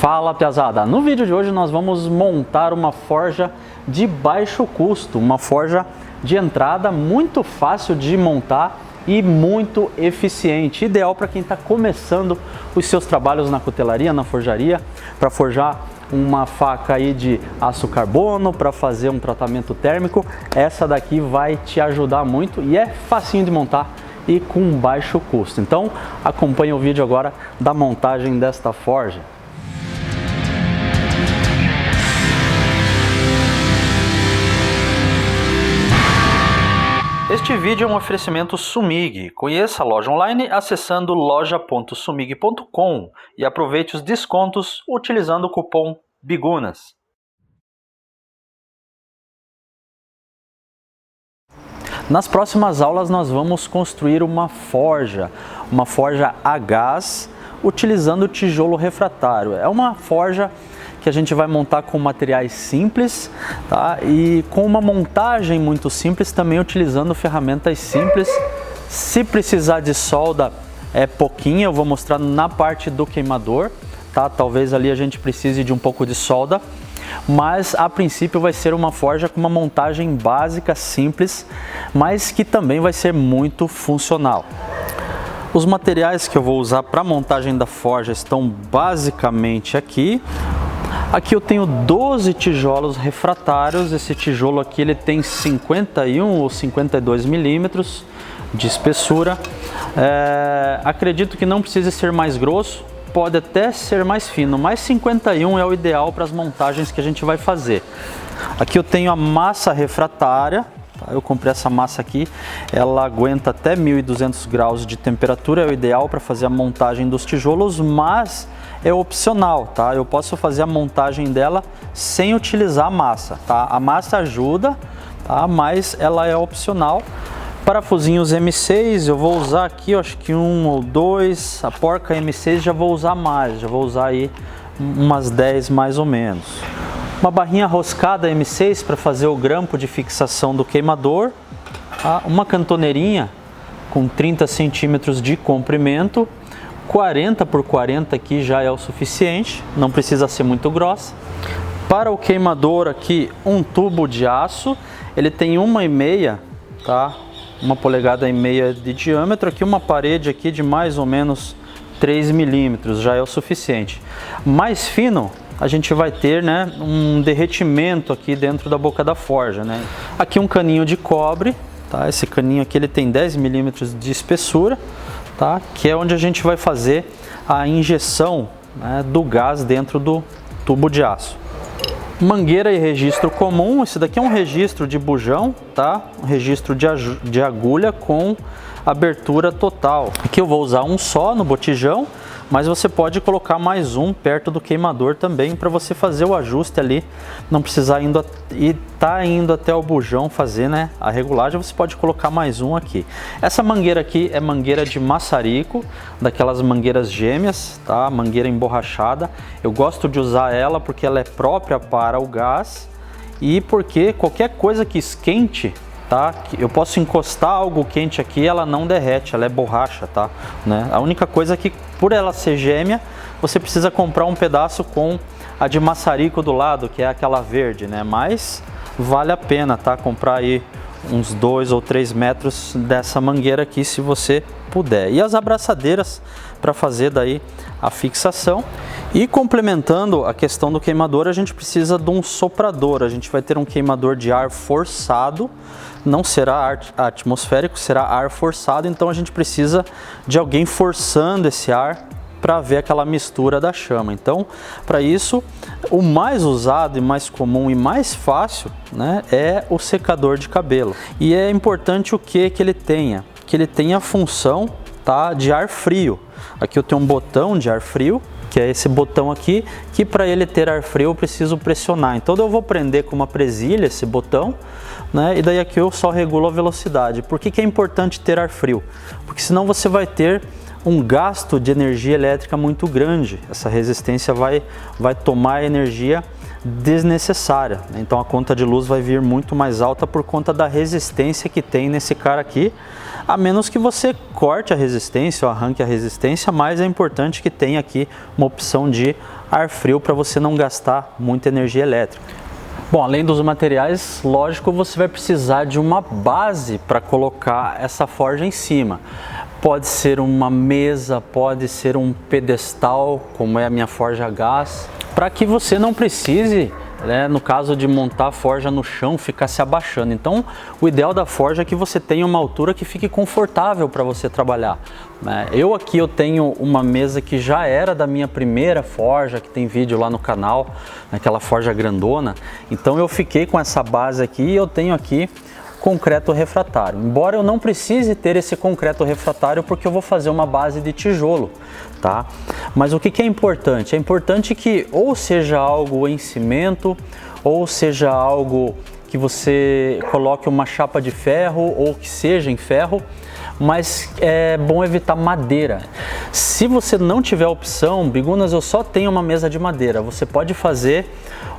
Fala, piazada! No vídeo de hoje nós vamos montar uma forja de baixo custo, uma forja de entrada muito fácil de montar e muito eficiente, ideal para quem está começando os seus trabalhos na cutelaria, na forjaria, para forjar uma faca aí de aço carbono, para fazer um tratamento térmico. Essa daqui vai te ajudar muito e é facinho de montar e com baixo custo. Então acompanhe o vídeo agora da montagem desta forja. Este vídeo é um oferecimento Sumig. Conheça a loja online acessando loja.sumig.com e aproveite os descontos utilizando o cupom BIGUNAS. Nas próximas aulas nós vamos construir uma forja a gás utilizando tijolo refratário. É uma forja que a gente vai montar com materiais simples, tá? E com uma montagem muito simples, também utilizando ferramentas simples. Se precisar de solda, é pouquinho, eu vou mostrar na parte do queimador, tá? Talvez ali a gente precise de um pouco de solda, mas a princípio vai ser uma forja com uma montagem básica, simples, mas que também vai ser muito funcional. Os materiais que eu vou usar para a montagem da forja estão basicamente aqui. Aqui eu tenho 12 tijolos refratários. Esse tijolo aqui ele tem 51 ou 52 milímetros de espessura. Acredito que não precise ser mais grosso, pode até ser mais fino, mas 51 é o ideal para as montagens que a gente vai fazer. Aqui eu tenho a massa refratária. Eu comprei essa massa aqui, ela aguenta até 1200 graus de temperatura, é o ideal para fazer a montagem dos tijolos, mas é opcional, tá? Eu posso fazer a montagem dela sem utilizar a massa, tá? A massa ajuda, tá? Mas ela é opcional. Parafusinhos M6, eu vou usar aqui, eu acho que 1 ou 2, a porca M6 já vou usar mais, já vou usar aí umas 10 mais ou menos. Uma barrinha roscada M6 para fazer o grampo de fixação do queimador, tá? Uma cantoneirinha com 30 centímetros de comprimento, 40 por 40 aqui já é o suficiente, não precisa ser muito grossa. Para o queimador aqui, um tubo de aço, ele tem 1,5, tá? 1,5 polegadas de diâmetro, aqui uma parede aqui de mais ou menos 3 milímetros, já é o suficiente. Mais fino, a gente vai ter, né, um derretimento aqui dentro da boca da forja, né? Aqui um caninho de cobre, tá? Esse caninho aqui ele tem 10 milímetros de espessura, tá? Que é onde a gente vai fazer a injeção, né, do gás dentro do tubo de aço. Mangueira e registro comum, esse daqui é um registro de bujão, tá? Um registro de agulha com abertura total. Aqui eu vou usar um só no botijão, mas você pode colocar mais um perto do queimador também para você fazer o ajuste ali, não precisar tá indo até o bujão fazer, né, a regulagem. Você pode colocar mais um aqui. Essa mangueira aqui é mangueira de maçarico, daquelas mangueiras gêmeas, tá? Mangueira emborrachada. Eu gosto de usar ela porque ela é própria para o gás e porque qualquer coisa que esquente, tá? Eu posso encostar algo quente aqui, ela não derrete, ela é borracha, tá? Né? A única coisa é que, por ela ser gêmea, você precisa comprar um pedaço com a de maçarico do lado, que é aquela verde, né? Mas vale a pena, tá? Comprar aí uns 2 ou 3 metros dessa mangueira aqui, se você puder. E as abraçadeiras para fazer daí a fixação. E complementando a questão do queimador, a gente precisa de um soprador. A gente vai ter um queimador de ar forçado, não será ar atmosférico, será ar forçado, então a gente precisa de alguém forçando esse ar para ver aquela mistura da chama. Então, para isso, o mais usado e mais comum e mais fácil, né, é o secador de cabelo. E é importante o que ele tenha? Que ele tenha a função, tá, de ar frio. Aqui eu tenho um botão de ar frio, que é esse botão aqui, que para ele ter ar frio eu preciso pressionar. Então eu vou prender com uma presilha esse botão, né? E daí aqui eu só regulo a velocidade. Por que é importante ter ar frio? Porque senão você vai ter um gasto de energia elétrica muito grande. Essa resistência vai tomar energia desnecessária, né? Então a conta de luz vai vir muito mais alta por conta da resistência que tem nesse cara aqui, a menos que você corte a resistência ou arranque a resistência, mas é importante que tenha aqui uma opção de ar frio para você não gastar muita energia elétrica. Bom, além dos materiais, lógico, você vai precisar de uma base para colocar essa forja em cima. Pode ser uma mesa, pode ser um pedestal, como é a minha forja a gás, para que você não precise, né, no caso de montar a forja no chão, ficar se abaixando. Então, o ideal da forja é que você tenha uma altura que fique confortável para você trabalhar, né? Eu tenho uma mesa que já era da minha primeira forja, que tem vídeo lá no canal, aquela forja grandona. Então eu fiquei com essa base aqui e eu tenho aqui concreto refratário. Embora eu não precise ter esse concreto refratário porque eu vou fazer uma base de tijolo, tá? Mas o que é importante? É importante que ou seja algo em cimento, ou seja algo que você coloque uma chapa de ferro, ou que seja em ferro, mas é bom evitar madeira. Se você não tiver opção, Bigunas, eu só tenho uma mesa de madeira, você pode fazer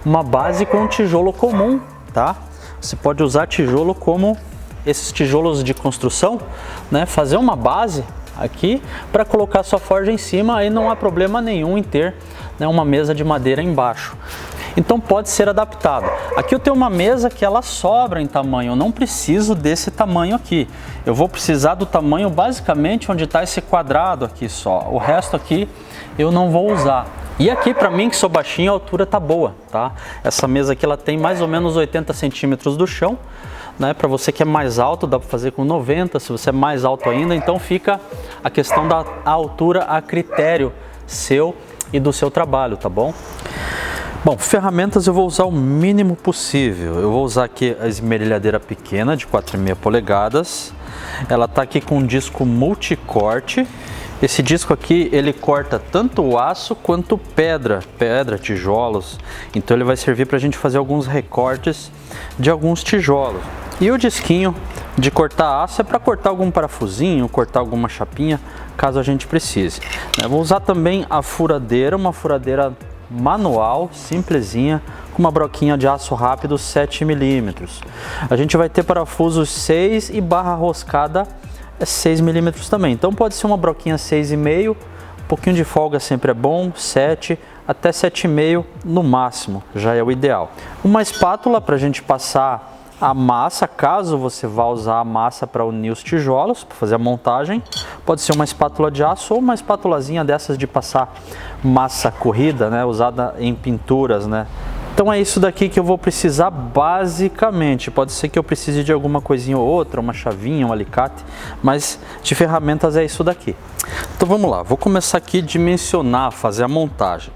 uma base com tijolo comum, tá? Você pode usar tijolo como esses tijolos de construção, né? Fazer uma base aqui para colocar sua forja em cima, aí não há problema nenhum em ter, né, uma mesa de madeira embaixo. Então pode ser adaptado. Aqui eu tenho uma mesa que ela sobra em tamanho, eu não preciso desse tamanho aqui. Eu vou precisar do tamanho basicamente onde está esse quadrado aqui só. O resto aqui eu não vou usar. E aqui para mim que sou baixinho a altura tá boa, tá? Essa mesa aqui ela tem mais ou menos 80 centímetros do chão, né? Para você que é mais alto dá para fazer com 90, se você é mais alto ainda, então fica a questão da altura a critério seu e do seu trabalho, tá bom? Bom, ferramentas eu vou usar o mínimo possível. Eu vou usar aqui a esmerilhadeira pequena de 4,5 polegadas. Ela tá aqui com um disco multicorte. Esse disco aqui, ele corta tanto o aço quanto pedra, tijolos. Então ele vai servir para a gente fazer alguns recortes de alguns tijolos. E o disquinho de cortar aço é para cortar algum parafusinho, cortar alguma chapinha, caso a gente precise. Eu vou usar também a furadeira, uma furadeira manual, simplesinha, com uma broquinha de aço rápido 7 milímetros. A gente vai ter parafusos 6 e barra roscada 6 milímetros também. Então pode ser uma broquinha 6,5, um pouquinho de folga sempre é bom, 7 até 7,5 no máximo, já é o ideal. Uma espátula para a gente passar a massa, caso você vá usar a massa para unir os tijolos, para fazer a montagem. Pode ser uma espátula de aço ou uma espátulazinha dessas de passar massa corrida, né, usada em pinturas, né. Então é isso daqui que eu vou precisar basicamente. Pode ser que eu precise de alguma coisinha ou outra, uma chavinha, um alicate, mas de ferramentas é isso daqui. Então vamos lá, vou começar aqui a dimensionar, fazer a montagem.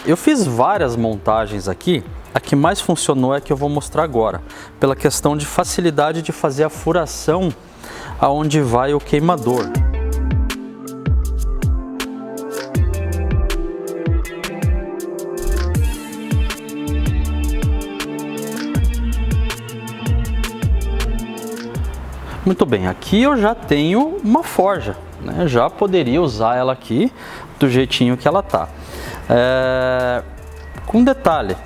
Eu fiz várias montagens aqui, a que mais funcionou é a que eu vou mostrar agora, pela questão de facilidade de fazer a furação aonde vai o queimador. Muito bem, aqui eu já tenho uma forja, né? Já poderia usar ela aqui do jeitinho que ela tá. Com detalhe,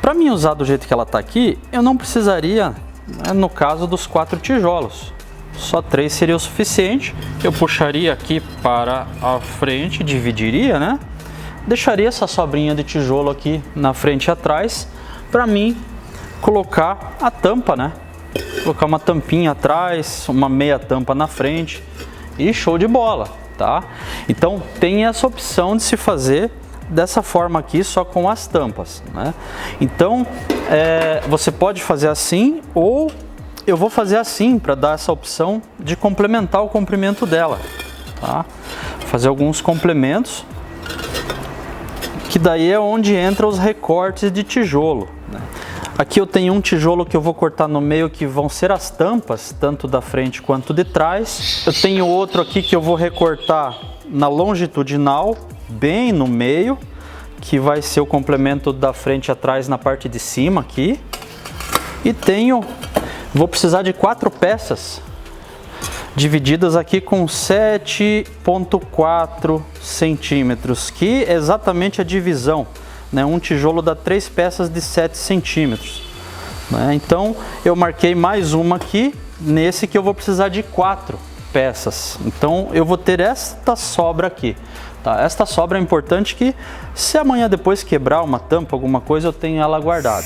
para mim usar do jeito que ela tá aqui, eu não precisaria, né, no caso dos 4 tijolos, só 3 seria o suficiente. Eu puxaria aqui para a frente, dividiria, né? Deixaria essa sobrinha de tijolo aqui na frente e atrás, para mim colocar a tampa, né? Colocar uma tampinha atrás, uma meia tampa na frente e show de bola, tá? Então tem essa opção de se fazer dessa forma aqui, só com as tampas, né? Então você pode fazer assim, ou eu vou fazer assim para dar essa opção de complementar o comprimento dela, tá? Fazer alguns complementos, que daí é onde entra os recortes de tijolo, né? Aqui eu tenho um tijolo que eu vou cortar no meio, que vão ser as tampas, tanto da frente quanto de trás. Eu tenho outro aqui que eu vou recortar na longitudinal, bem no meio, que vai ser o complemento da frente e atrás na parte de cima aqui. E vou precisar de 4 peças divididas aqui com 7,4 centímetros, que é exatamente a divisão, né? Um tijolo dá 3 peças de 7 centímetros, né? Então eu marquei mais uma aqui, nesse que eu vou precisar de 4 peças, então eu vou ter esta sobra aqui. Tá, esta sobra é importante que, se amanhã depois quebrar uma tampa, alguma coisa, eu tenho ela guardada.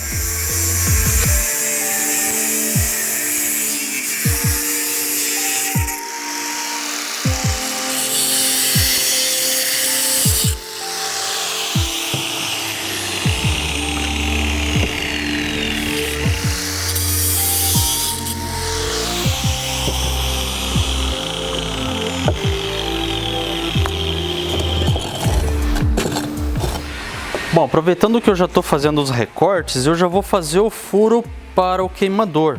Bom, aproveitando que eu já estou fazendo os recortes, eu já vou fazer o furo para o queimador.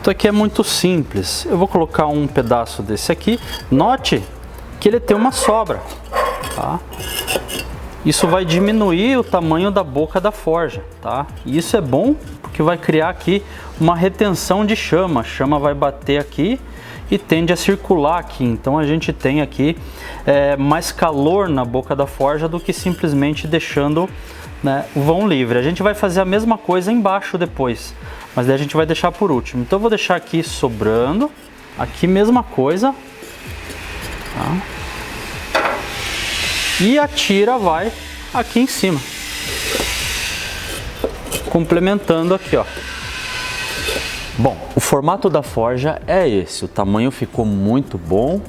Então aqui é muito simples, eu vou colocar um pedaço desse aqui, note que ele tem uma sobra, tá? Isso vai diminuir o tamanho da boca da forja, tá? E isso é bom porque vai criar aqui uma retenção de chama, a chama vai bater aqui e tende a circular aqui, então a gente tem aqui mais calor na boca da forja do que simplesmente deixando, né, o vão livre. A gente vai fazer a mesma coisa embaixo depois, mas daí a gente vai deixar por último. Então eu vou deixar aqui sobrando, aqui mesma coisa, tá? E a tira vai aqui em cima, complementando aqui, ó. Bom, o formato da forja é esse, o tamanho ficou muito bom,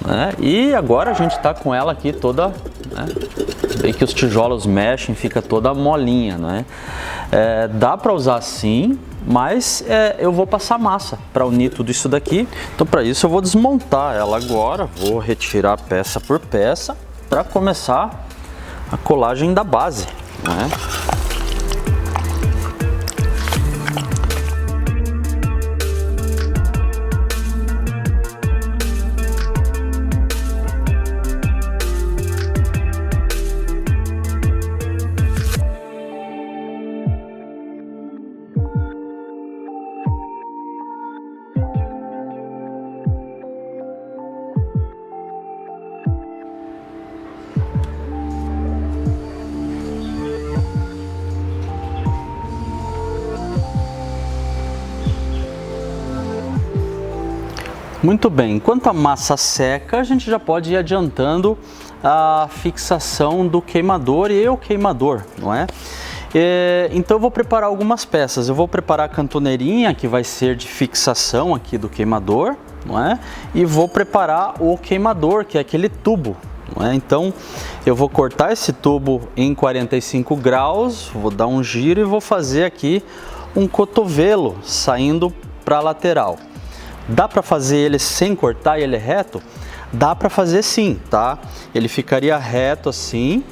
né? E agora a gente tá com ela aqui toda, né? Bem que os tijolos mexem, fica toda molinha, né? Dá para usar assim, mas eu vou passar massa para unir tudo isso daqui. Então para isso eu vou desmontar ela agora, vou retirar peça por peça para começar a colagem da base, né? Muito bem, enquanto a massa seca, a gente já pode ir adiantando a fixação do queimador e o queimador, não é? Então eu vou preparar algumas peças. Eu vou preparar a cantoneirinha, que vai ser de fixação aqui do queimador, não é? E vou preparar o queimador, que é aquele tubo, não é? Então eu vou cortar esse tubo em 45 graus, vou dar um giro e vou fazer aqui um cotovelo saindo para a lateral. Dá para fazer ele sem cortar ele reto? Dá para fazer sim, tá? Ele ficaria reto assim.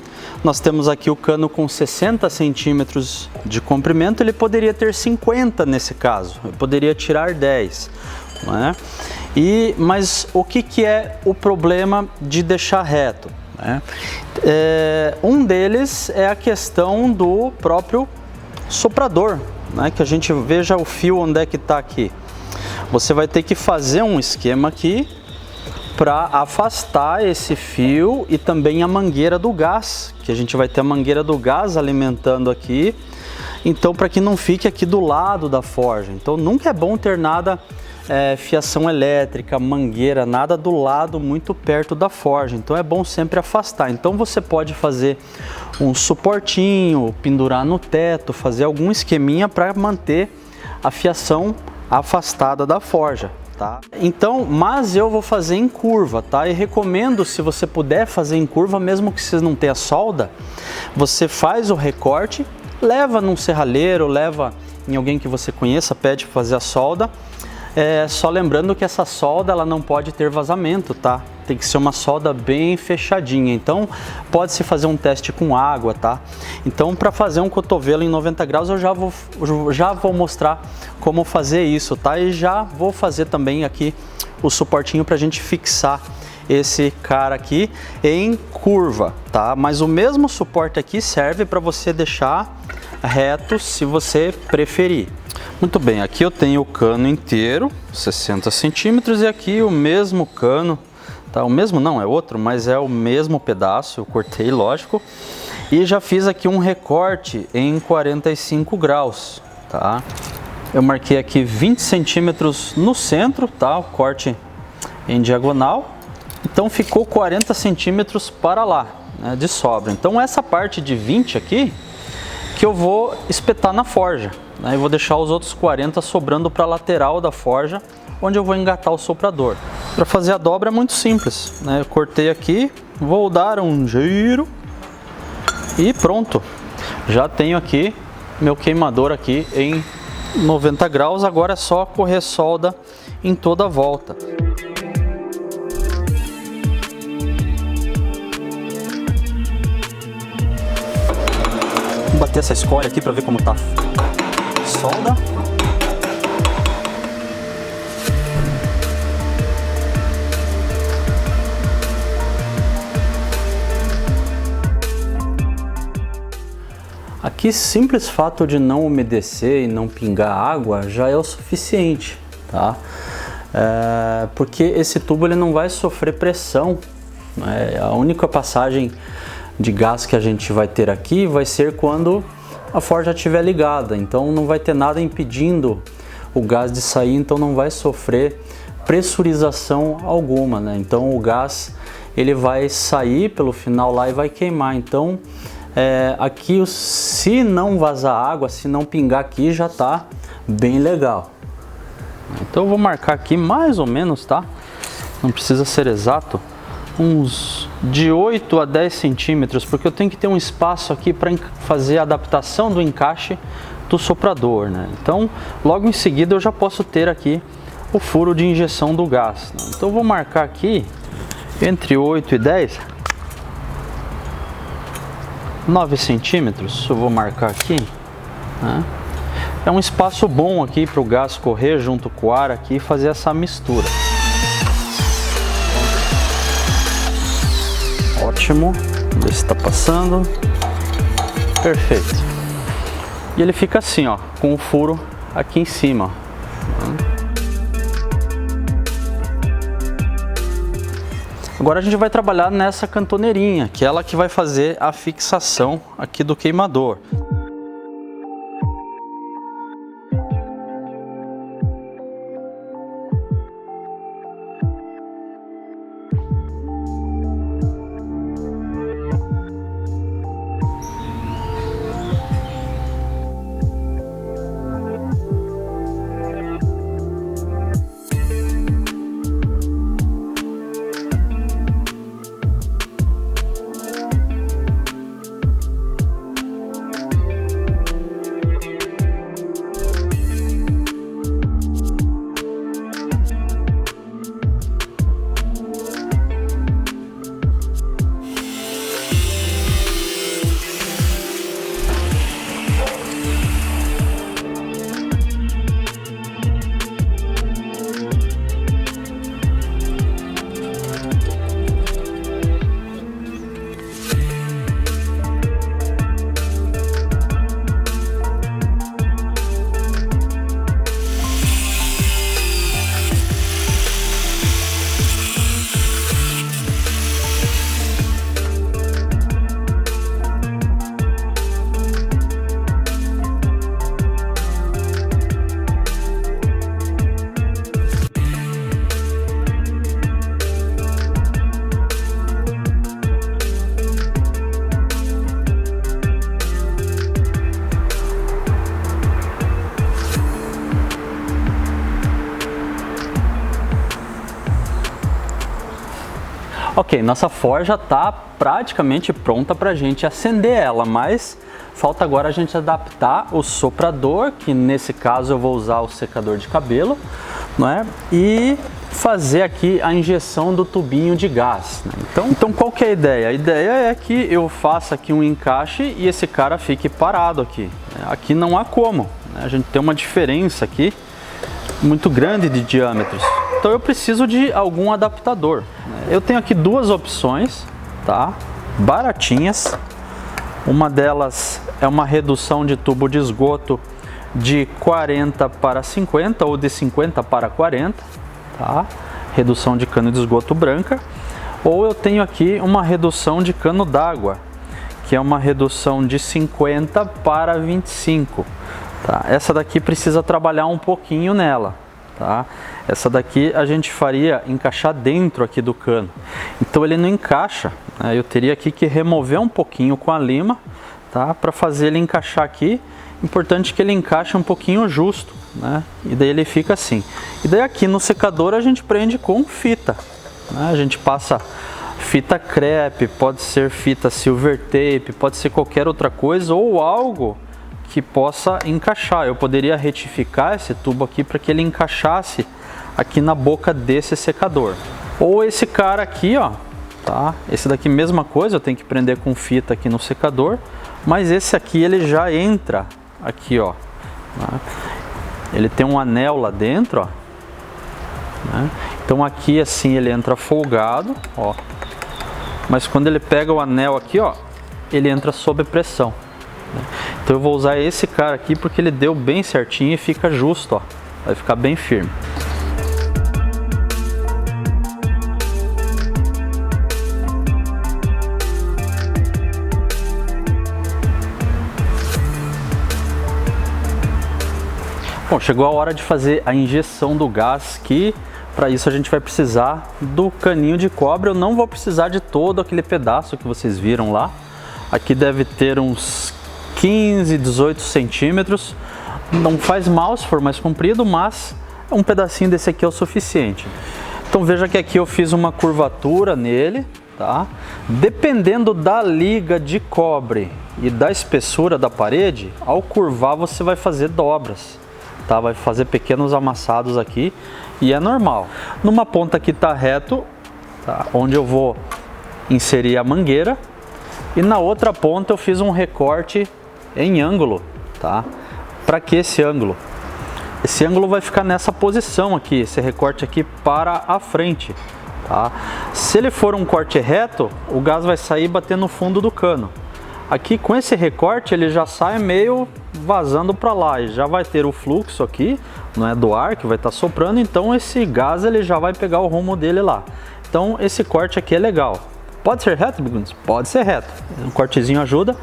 Nós temos aqui o cano com 60 centímetros de comprimento, ele poderia ter 50 nesse caso, eu poderia tirar 10, não é? Mas o que é o problema de deixar reto, né? Um deles é a questão do próprio soprador, né? Que a gente veja o fio onde é que está aqui. Você vai ter que fazer um esquema aqui para afastar esse fio e também a mangueira do gás, que a gente vai ter a mangueira do gás alimentando aqui, então para que não fique aqui do lado da forja. Então nunca é bom ter nada, fiação elétrica, mangueira, nada do lado muito perto da forja, então é bom sempre afastar. Então você pode fazer um suportinho, pendurar no teto, fazer algum esqueminha para manter a fiação afastada da forja, tá? Então, mas eu vou fazer em curva, tá? E recomendo, se você puder fazer em curva, mesmo que você não tenha solda, você faz o recorte, leva num serralheiro, leva em alguém que você conheça, pede para fazer a solda. Só lembrando que essa solda ela não pode ter vazamento, tá? Tem que ser uma solda bem fechadinha. Então pode-se fazer um teste com água, tá? Então, para fazer um cotovelo em 90 graus eu já vou mostrar como fazer isso, tá? E já vou fazer também aqui o suportinho para a gente fixar esse cara aqui em curva, tá? Mas o mesmo suporte aqui serve para você deixar reto se você preferir. Muito bem, aqui eu tenho o cano inteiro, 60 centímetros, e aqui o mesmo cano, tá? O mesmo não, é outro, mas é o mesmo pedaço, eu cortei, lógico, e já fiz aqui um recorte em 45 graus, tá? Eu marquei aqui 20 centímetros no centro, tá? O corte em diagonal, então ficou 40 centímetros para lá, né, de sobra. Então essa parte de 20 aqui, que eu vou espetar na forja, né, e vou deixar os outros 40 sobrando para a lateral da forja, onde eu vou engatar o soprador. Para fazer a dobra é muito simples, né? Eu cortei aqui, vou dar um giro e pronto. Já tenho aqui meu queimador aqui em 90 graus, agora é só correr solda em toda a volta. Vou bater essa escória aqui para ver como tá a solda. Aqui, simples fato de não umedecer e não pingar água já é o suficiente, tá? Porque esse tubo ele não vai sofrer pressão, né? A única passagem de gás que a gente vai ter aqui vai ser quando a forja estiver ligada, então não vai ter nada impedindo o gás de sair, então não vai sofrer pressurização alguma, né? Então o gás ele vai sair pelo final lá e vai queimar. Então aqui, se não vazar água, se não pingar aqui, já tá bem legal. Então eu vou marcar aqui mais ou menos, tá? Não precisa ser exato, uns de 8 a 10 centímetros, porque eu tenho que ter um espaço aqui para fazer a adaptação do encaixe do soprador, né? Então logo em seguida eu já posso ter aqui o furo de injeção do gás, né? Então eu vou marcar aqui entre 8 e 10, 9 centímetros, eu vou marcar aqui, né? É um espaço bom aqui para o gás correr junto com o ar aqui e fazer essa mistura. Ótimo, vamos ver se está passando. Perfeito. E ele fica assim, ó, com o furo aqui em cima. Agora a gente vai trabalhar nessa cantoneirinha, que é ela que vai fazer a fixação aqui do queimador. Ok, nossa forja está praticamente pronta para a gente acender ela, mas falta agora a gente adaptar o soprador, que nesse caso eu vou usar o secador de cabelo, não é? E fazer aqui a injeção do tubinho de gás, né? Então qual que é a ideia? A ideia é que eu faça aqui um encaixe e esse cara fique parado aqui. Aqui não há como, né? A gente tem uma diferença aqui muito grande de diâmetros. Então eu preciso de algum adaptador. Eu tenho aqui duas opções, tá? Baratinhas. Uma delas é uma redução de tubo de esgoto de 40 para 50 ou de 50 para 40, tá? Redução de cano de esgoto branca. Ou eu tenho aqui uma redução de cano d'água, que é uma redução de 50 para 25. Tá? Essa daqui precisa trabalhar um pouquinho nela. Tá? Essa daqui a gente faria encaixar dentro aqui do cano. Então ele não encaixa, né? Eu teria aqui que remover um pouquinho com a lima, tá? Para fazer ele encaixar aqui. Importante que ele encaixe um pouquinho justo, né? E daí ele fica assim. E daí aqui no secador a gente prende com fita, né? A gente passa fita crepe, pode ser fita silver tape, pode ser qualquer outra coisa ou algo que possa encaixar. Eu poderia retificar esse tubo aqui para que ele encaixasse aqui na boca desse secador. Ou esse cara aqui, ó, tá? Esse daqui mesma coisa, eu tenho que prender com fita aqui no secador, mas esse aqui ele já entra aqui, ó, né? Ele tem um anel lá dentro, ó, né? Então aqui assim ele entra folgado, ó, mas quando ele pega o anel aqui, ó, ele entra sob pressão. Então eu vou usar esse cara aqui porque ele deu bem certinho e fica justo, ó. Vai ficar bem firme. Bom, chegou a hora de fazer a injeção do gás, que para isso a gente vai precisar do caninho de cobre. Eu não vou precisar de todo aquele pedaço que vocês viram lá. Aqui deve ter uns 15, 18 centímetros, não faz mal se for mais comprido, mas um pedacinho desse aqui é o suficiente. Então veja que aqui eu fiz uma curvatura nele, tá? Dependendo da liga de cobre e da espessura da parede, ao curvar você vai fazer dobras, tá? Vai fazer pequenos amassados aqui e é normal. Numa ponta aqui tá reto, tá? Onde eu vou inserir a mangueira, e na outra ponta eu fiz um recorte em ângulo, tá? Para que esse ângulo? Esse ângulo vai ficar nessa posição aqui, esse recorte aqui para a frente, tá? Se ele for um corte reto, o gás vai sair batendo no fundo do cano. Aqui com esse recorte ele já sai meio vazando para lá e já vai ter o fluxo aqui, não é, do ar que vai estar soprando, então esse gás ele já vai pegar o rumo dele lá. Então esse corte aqui é legal. Pode ser reto, Bigunas? Pode ser reto. Um cortezinho ajuda.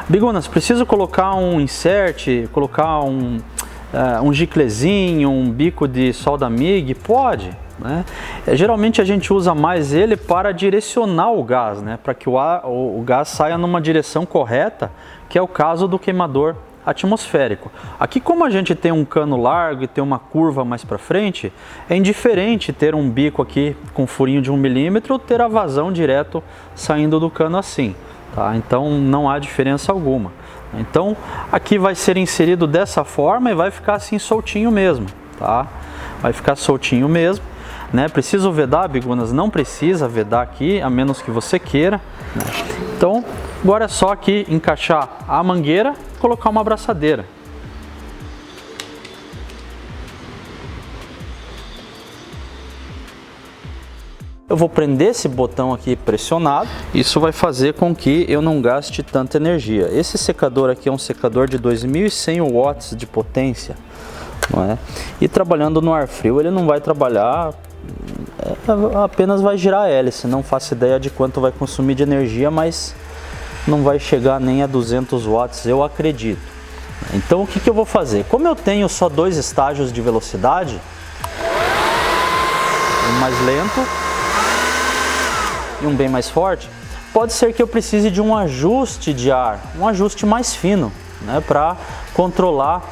Bigunas, preciso colocar um insert, colocar um giclezinho, um bico de solda MIG? Pode, né? Geralmente a gente usa mais ele para direcionar o gás, né? Para que o gás saia numa direção correta, que é o caso do queimador atmosférico. Aqui, como a gente tem um cano largo e tem uma curva mais para frente, é indiferente ter um bico aqui com furinho de 1 milímetro ou ter a vazão direto saindo do cano assim, tá? Então não há diferença alguma. Então aqui vai ser inserido dessa forma e vai ficar assim soltinho mesmo, tá? Vai ficar soltinho mesmo, né? Preciso vedar, Bigunas? Não precisa vedar aqui, a menos que você queira, né? Então agora é só aqui encaixar a mangueira, colocar uma abraçadeira. Eu vou prender esse botão aqui pressionado, isso vai fazer com que eu não gaste tanta energia. Esse secador aqui é um secador de 2100 watts de potência, não é? E trabalhando no ar frio ele não vai trabalhar, apenas vai girar a hélice. Não faço ideia de quanto vai consumir de energia, mas não vai chegar nem a 200 watts, eu acredito. Então o que eu vou fazer? Como eu tenho só 2 estágios de velocidade, um mais lento e um bem mais forte, pode ser que eu precise de um ajuste de ar, um ajuste mais fino, né, para controlar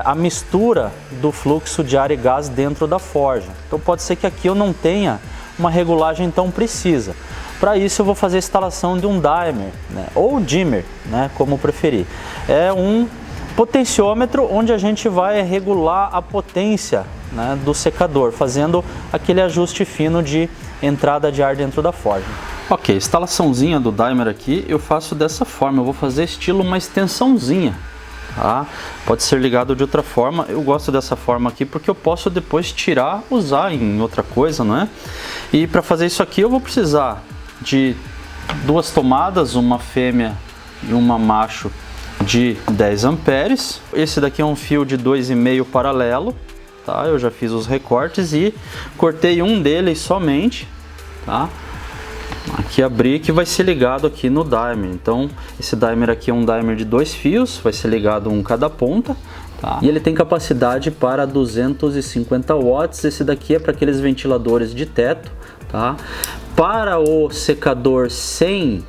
a mistura do fluxo de ar e gás dentro da forja. Então pode ser que aqui eu não tenha uma regulagem tão precisa. Para isso eu vou fazer a instalação de um dimmer, né, ou dimmer, né, como preferir. É um potenciômetro onde a gente vai regular a potência, né, do secador, fazendo aquele ajuste fino de entrada de ar dentro da forja. Ok, instalaçãozinha do dimmer aqui eu faço dessa forma, eu vou fazer estilo uma extensãozinha. Tá? Pode ser ligado de outra forma, eu gosto dessa forma aqui porque eu posso depois tirar, usar em outra coisa, não é? E para fazer isso aqui eu vou precisar de duas tomadas, uma fêmea e uma macho de 10 amperes. Esse daqui é um fio de 2,5 paralelo, tá? Eu já fiz os recortes e cortei um deles somente, tá? Aqui abri, que vai ser ligado aqui no dimmer. Então esse dimmer aqui é um dimmer de 2 fios, vai ser ligado um cada ponta, tá? E ele tem capacidade para 250 watts. Esse daqui é para aqueles ventiladores de teto, tá? Para o secador sem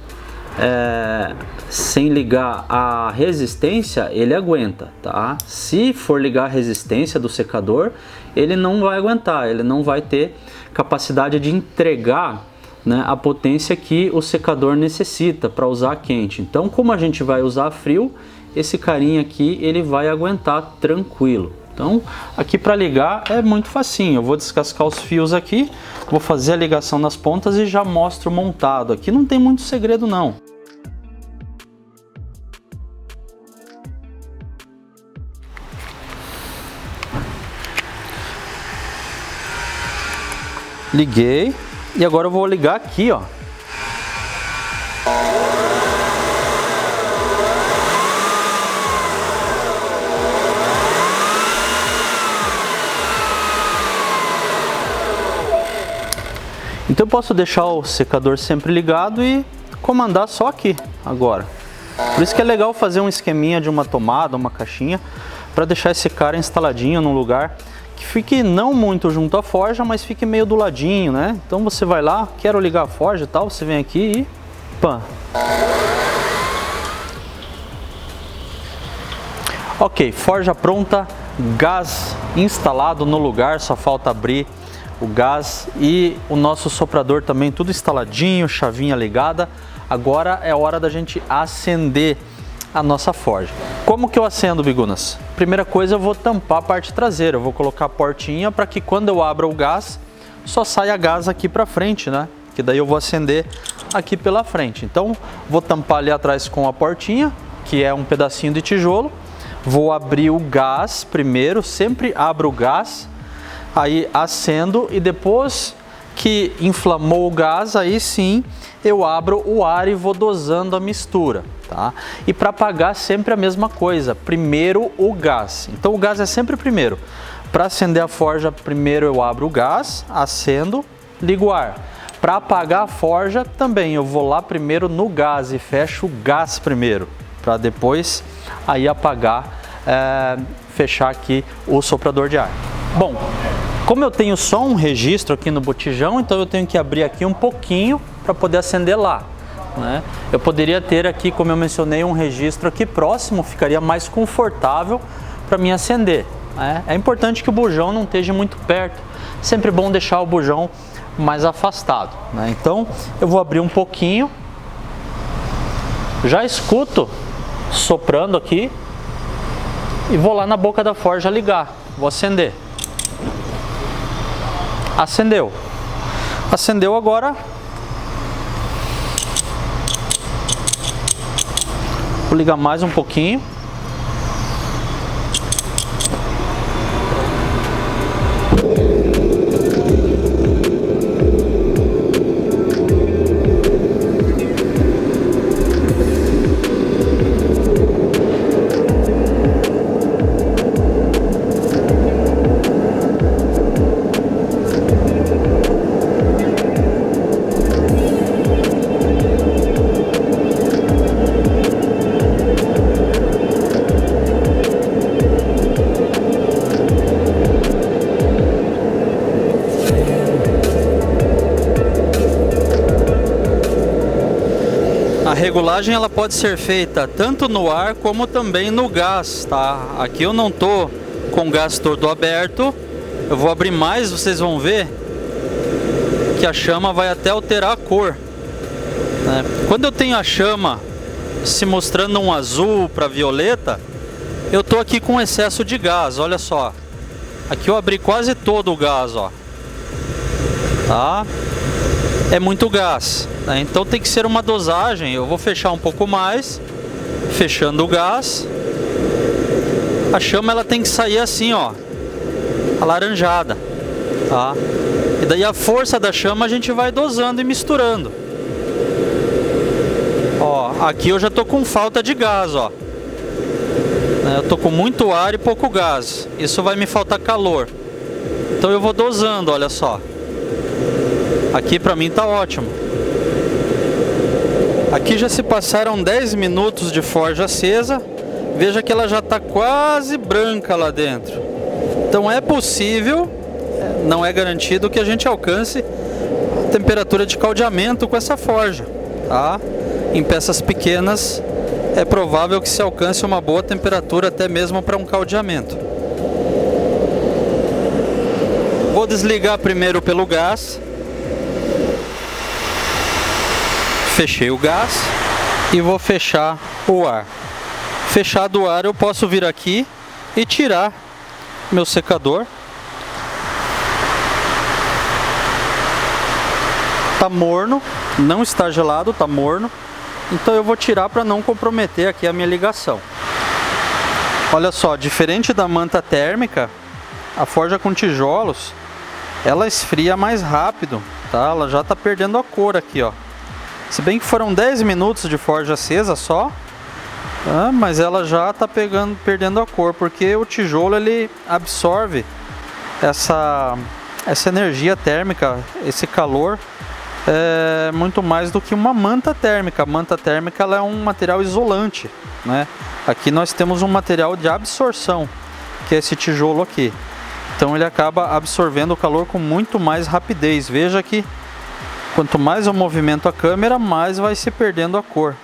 ligar a resistência, ele aguenta, tá? Se for ligar a resistência do secador, ele não vai aguentar, ele não vai ter capacidade de entregar, né, a potência que o secador necessita para usar quente. Então, como a gente vai usar frio, esse carinha aqui ele vai aguentar tranquilo. Então, aqui para ligar é muito facinho. Eu vou descascar os fios aqui, vou fazer a ligação nas pontas e já mostro montado. Aqui não tem muito segredo não. Liguei. E agora eu vou ligar aqui, ó. Então eu posso deixar o secador sempre ligado e comandar só aqui agora. Por isso que é legal fazer um esqueminha de uma tomada, uma caixinha, para deixar esse cara instaladinho num lugar que fique não muito junto à forja, mas fique meio do ladinho, né? Então você vai lá, quero ligar a forja e tal, você vem aqui e pã. Ok, forja pronta, gás instalado no lugar, só falta abrir o gás e o nosso soprador também tudo instaladinho, chavinha ligada. Agora é hora da gente acender a nossa forja. Como que eu acendo, bigunas? Primeira coisa, eu vou tampar a parte traseira, eu vou colocar a portinha para que quando eu abra o gás, só saia gás aqui para frente, né? Que daí eu vou acender aqui pela frente. Então, vou tampar ali atrás com a portinha, que é um pedacinho de tijolo. Vou abrir o gás primeiro, sempre abro o gás, aí acendo e depois que inflamou o gás, aí sim eu abro o ar e vou dosando a mistura, tá? E para apagar sempre a mesma coisa, primeiro o gás. Então o gás é sempre primeiro. Para acender a forja, primeiro eu abro o gás, acendo, ligo o ar. Para apagar a forja também eu vou lá primeiro no gás e fecho o gás primeiro, para depois aí apagar, fechar aqui o soprador de ar. Bom, como eu tenho só um registro aqui no botijão, então eu tenho que abrir aqui um pouquinho para poder acender lá, né? Eu poderia ter aqui, como eu mencionei, um registro aqui próximo, ficaria mais confortável para mim acender, né? É importante que o bujão não esteja muito perto, sempre bom deixar o bujão mais afastado, né? Então eu vou abrir um pouquinho, já escuto soprando aqui e vou lá na boca da forja ligar, vou acender. Acendeu. Acendeu agora. Vou ligar mais um pouquinho. A regulagem ela pode ser feita tanto no ar como também no gás, tá? Aqui eu não tô com o gás todo aberto, eu vou abrir mais, vocês vão ver que a chama vai até alterar a cor, né? Quando eu tenho a chama se mostrando um azul para violeta, eu tô aqui com excesso de gás, olha só. Aqui eu abri quase todo o gás, ó. Tá? É muito gás, né? Então tem que ser uma dosagem. Eu vou fechar um pouco mais, fechando o gás. A chama ela tem que sair assim, ó, alaranjada, tá? E daí a força da chama a gente vai dosando e misturando. Ó, aqui eu já tô com falta de gás, ó. Eu tô com muito ar e pouco gás. Isso vai me faltar calor. Então eu vou dosando, olha só. Aqui pra mim tá ótimo. Aqui já se passaram 10 minutos de forja acesa. Veja que ela já está quase branca lá dentro. Então é possível, não é garantido que a gente alcance a temperatura de caldeamento com essa forja, tá? Em peças pequenas é provável que se alcance uma boa temperatura até mesmo para um caldeamento. Vou desligar primeiro pelo gás. Fechei o gás e vou fechar o ar. Fechado o ar, eu posso vir aqui e tirar meu secador. Tá morno, não está gelado, tá morno. Então eu vou tirar para não comprometer aqui a minha ligação. Olha só, diferente da manta térmica, a forja com tijolos, ela esfria mais rápido, tá? Ela já tá perdendo a cor aqui, ó. Se bem que foram 10 minutos de forja acesa só, mas ela já está perdendo a cor, porque o tijolo ele absorve essa energia térmica, esse calor, muito mais do que uma manta térmica. A manta térmica ela é um material isolante, né? Aqui nós temos um material de absorção, que é esse tijolo aqui. Então ele acaba absorvendo o calor com muito mais rapidez. Veja que quanto mais eu movimento a câmera, mais vai se perdendo a cor.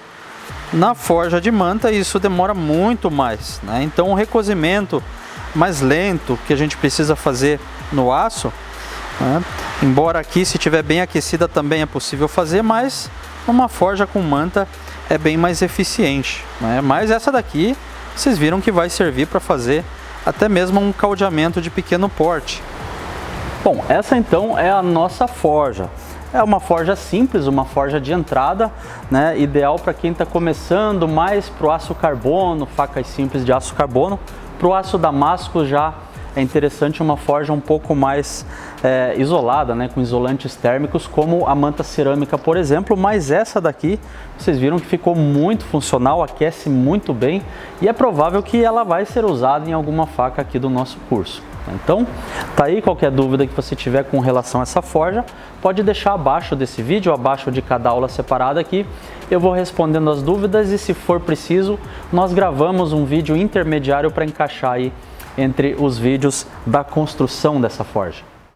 Na forja de manta isso demora muito mais, né? Então o recozimento mais lento que a gente precisa fazer no aço, né? Embora aqui se estiver bem aquecida também é possível fazer, mas uma forja com manta é bem mais eficiente, né? Mas essa daqui vocês viram que vai servir para fazer até mesmo um caldeamento de pequeno porte. Bom, essa então é a nossa forja. É uma forja simples, uma forja de entrada, né? Ideal para quem está começando mais para o aço carbono, facas simples de aço carbono. Para o aço damasco já é interessante uma forja um pouco mais isolada, né? Com isolantes térmicos, como a manta cerâmica, por exemplo. Mas essa daqui, vocês viram que ficou muito funcional, aquece muito bem e é provável que ela vai ser usada em alguma faca aqui do nosso curso. Então, tá aí, qualquer dúvida que você tiver com relação a essa forja, pode deixar abaixo desse vídeo, abaixo de cada aula separada aqui. Eu vou respondendo as dúvidas e, se for preciso, nós gravamos um vídeo intermediário para encaixar aí entre os vídeos da construção dessa forja.